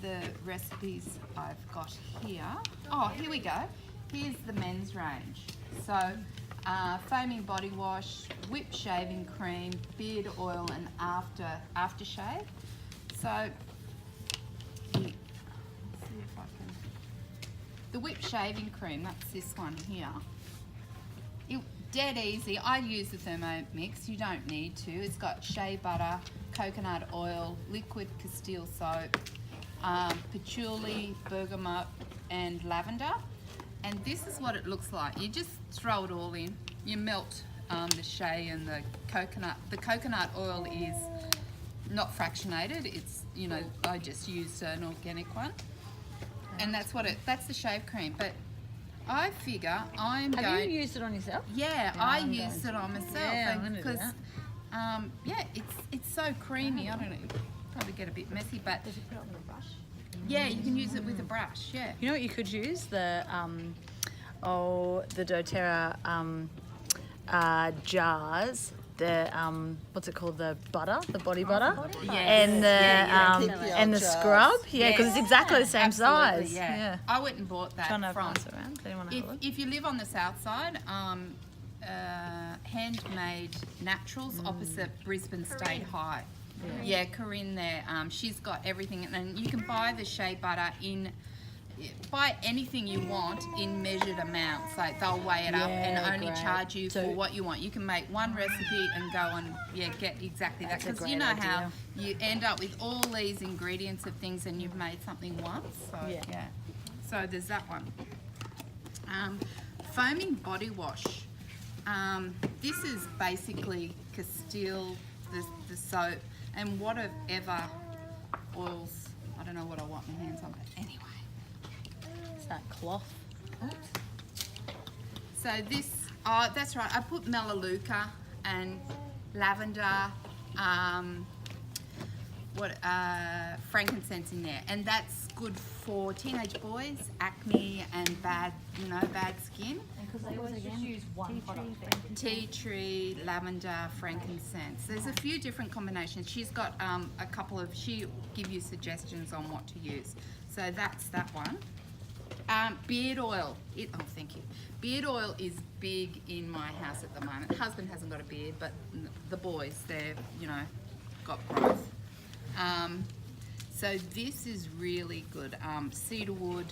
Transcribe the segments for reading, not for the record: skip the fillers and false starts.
the recipes I've got here. Oh, here we go. Here's the men's range. So, foaming body wash, whipped shaving cream, beard oil, and aftershave. So, let's see if I can. The whipped shaving cream, that's this one here. Dead easy. I use the Thermomix. You don't need to. It's got shea butter, coconut oil, liquid Castile soap, patchouli, bergamot, and lavender. And this is what it looks like. You just throw it all in. You melt the shea and the coconut. The coconut oil is not fractionated. It's, you know, I just used an organic one. And that's the shave cream. But I figure Have you used it on yourself? Yeah, I used it on myself. Yeah, because it's so creamy. I don't know, probably get a bit messy, but Does it put it on the brush? yeah, you can use it with a brush. Yeah. You know what you could use? The doTERRA jars. The what's it called? The butter, the body butter, and the scrub. Yeah, because it's exactly the same Absolutely, size. Yeah. I went and bought that Trying to from. pass around. Does anyone have a look? If you live on the south side, Handmade Naturals opposite Brisbane State High. Yeah, Corinne there. She's got everything, and you can buy the shea butter buy anything you want in measured amounts. Like they'll weigh it up and only charge you for what you want. You can make one recipe and go and get exactly that. Because you know how you end up with all these ingredients of things and you've made something once. So yeah. So there's that one. Foaming body wash. This is basically Castile, the soap, and whatever oils. I don't know what I want my hands on, but anyway. That cloth. So this, that's right. I put melaleuca and lavender, frankincense in there, and that's good for teenage boys, acne, and bad skin. Because they always just use one product. Tea tree, lavender, frankincense. There's a few different combinations. She's got a couple of. She'll give you suggestions on what to use. So that's that one. Beard oil. Thank you. Beard oil is big in my house at the moment. Husband hasn't got a beard, but the boys, they've, got growth. So this is really good. Cedarwood.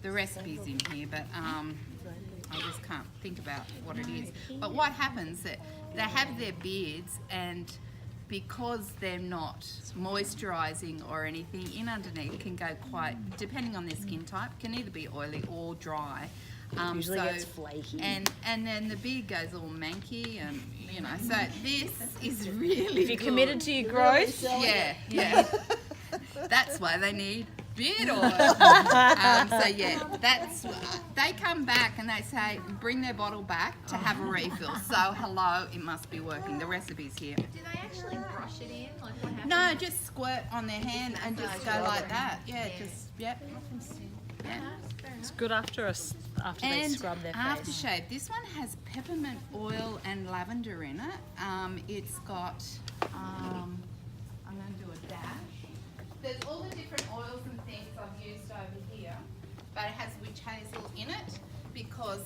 The recipe's in here, but I just can't think about what it is. But what happens that they have their beards, and because they're not moisturising or anything, in underneath can go quite, depending on their skin type, can either be oily or dry. Usually gets flaky. And then the beard goes all manky, and so this is really If you're committed to your growth, yeah. That's why they need beard oil. So yeah, they come back and they say, bring their bottle back to have a refill. So hello, it must be working. The recipe's here. Do they actually brush it in? Like what happens? No, just squirt on their hand and just go like that. Yeah, just yeah. it's good after they scrub their face. Aftershave. This one has peppermint oil and lavender in it. It's got. I'm going to do a dash. There's all the different oils and things I've used over here, but it has witch hazel in it because,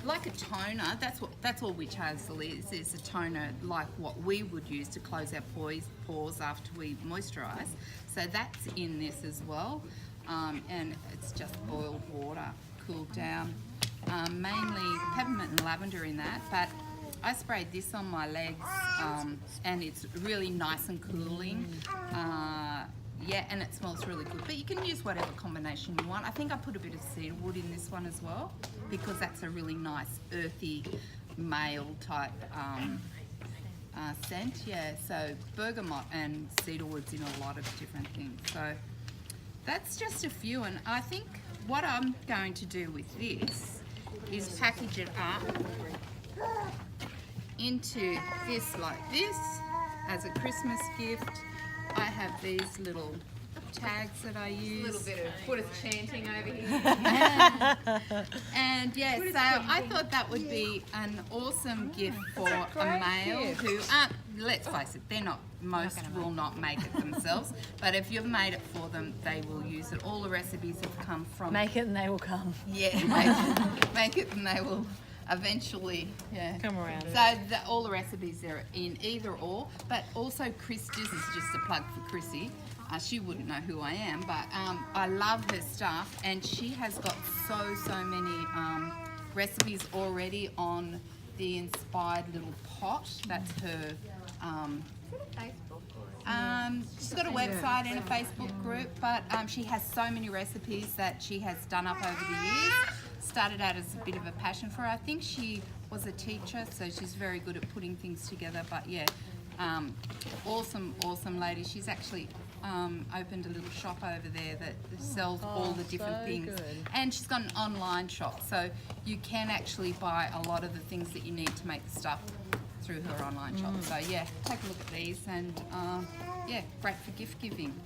like a toner, that's all witch hazel is. It's a toner like what we would use to close our pores after we moisturise. So that's in this as well, and it's just boiled water, cooled down. Mainly peppermint and lavender in that, but I sprayed this on my legs, and it's really nice and cooling. And it smells really good. But you can use whatever combination you want. I think I put a bit of cedarwood in this one as well, because that's a really nice earthy male type scent. Yeah, so bergamot and cedarwood's in a lot of different things. So that's just a few, and I think what I'm going to do with this is package it up into this like this as a Christmas gift. I have these little tags that I use. A little bit of Buddhist chanting over here. And yeah, so I thought that would be an awesome gift for a male who aren't, let's face it, they're not most will not make it themselves. But if you've made it for them, they will use it. All the recipes have come from... Make it and they will come. Yeah, make it and they will eventually, Come around. So all the recipes are in either or, but also Chris, this is just a plug for Chrissy. She wouldn't know who I am, but I love her stuff, and she has got so many recipes already on the Inspired Little Pot. That's her. She's got a website and a Facebook group, but she has so many recipes that she has done up over the years. Started out as a bit of a passion for her. I think she was a teacher, so she's very good at putting things together. But yeah, awesome lady. She's actually opened a little shop over there that sells all the different things. Good. And she's got an online shop, so you can actually buy a lot of the things that you need to make the stuff through her online shop. So yeah, take a look at these, and yeah, great for gift giving.